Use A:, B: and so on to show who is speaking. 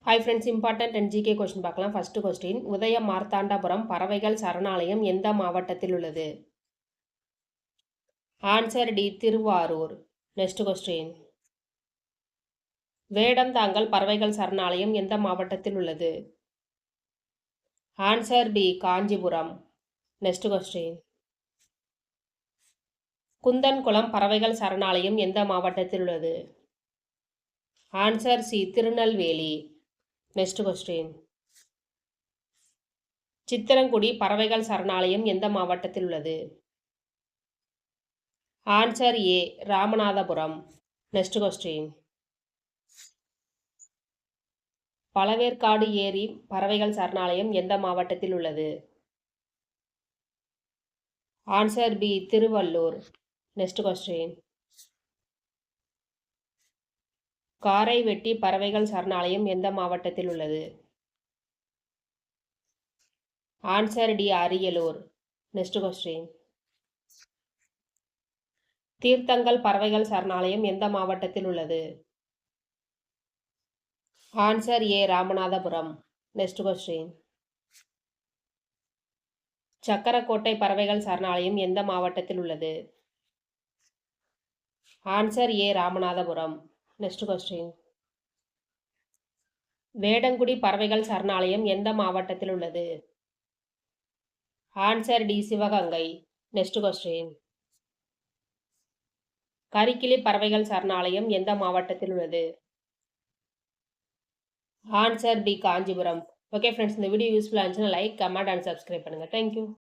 A: Hi friends, important and GK question பார்க்கலாம். First question, Udayamarthandapuram பறவைகள் சரணாலயம் எந்த மாவட்டத்தில் உள்ளது? Answer D, Thiruvarur. Next question, Vedanthangal பறவைகள் சரணாலயம் எந்த மாவட்டத்தில் உள்ளது? Answer B, Kanchipuram. Next question, Koonthankulam பறவைகள் சரணாலயம் எந்த மாவட்டத்தில் உள்ளது? Answer C, Tirunelveli. Next question, Chitrangudi பறவைகள் சரணாலயம் எந்த மாவட்டத்தில் உள்ளது? Answer A, Ramanathapuram. Next question, Pazhaverkadu ஏரி பறவைகள் சரணாலயம் எந்த மாவட்டத்தில் உள்ளது? Answer B, Thiruvallur. Next question, Karaivetti பறவைகள் சரணாலயம் எந்த மாவட்டத்தில் உள்ளது? Answer D, Ariyalur. Next question, Theerthangal பறவைகள் சரணாலயம் எந்த மாவட்டத்தில் உள்ளது? Answer A, Ramanathapuram. Next question, Sakkarakottai பறவைகள் சரணாலயம் எந்த மாவட்டத்தில் உள்ளது? Answer A, Ramanathapuram. Next question, Vedangudi பறவைகள் சரணாலயம் எந்த மாவட்டத்தில் உள்ளது? Answer D, Sivagangai. Next question, Karikili பறவைகள் சரணாலயம் எந்த மாவட்டத்தில் உள்ளது? Answer B, Kanchipuram. Okay friends, இந்த வீடியோ யூஸ்ஃபுல்லாக இருந்துச்சுன்னா லைக், கமெண்ட் அண்ட் சப்ஸ்கிரைப் பண்ணுங்கள். தேங்க்யூ.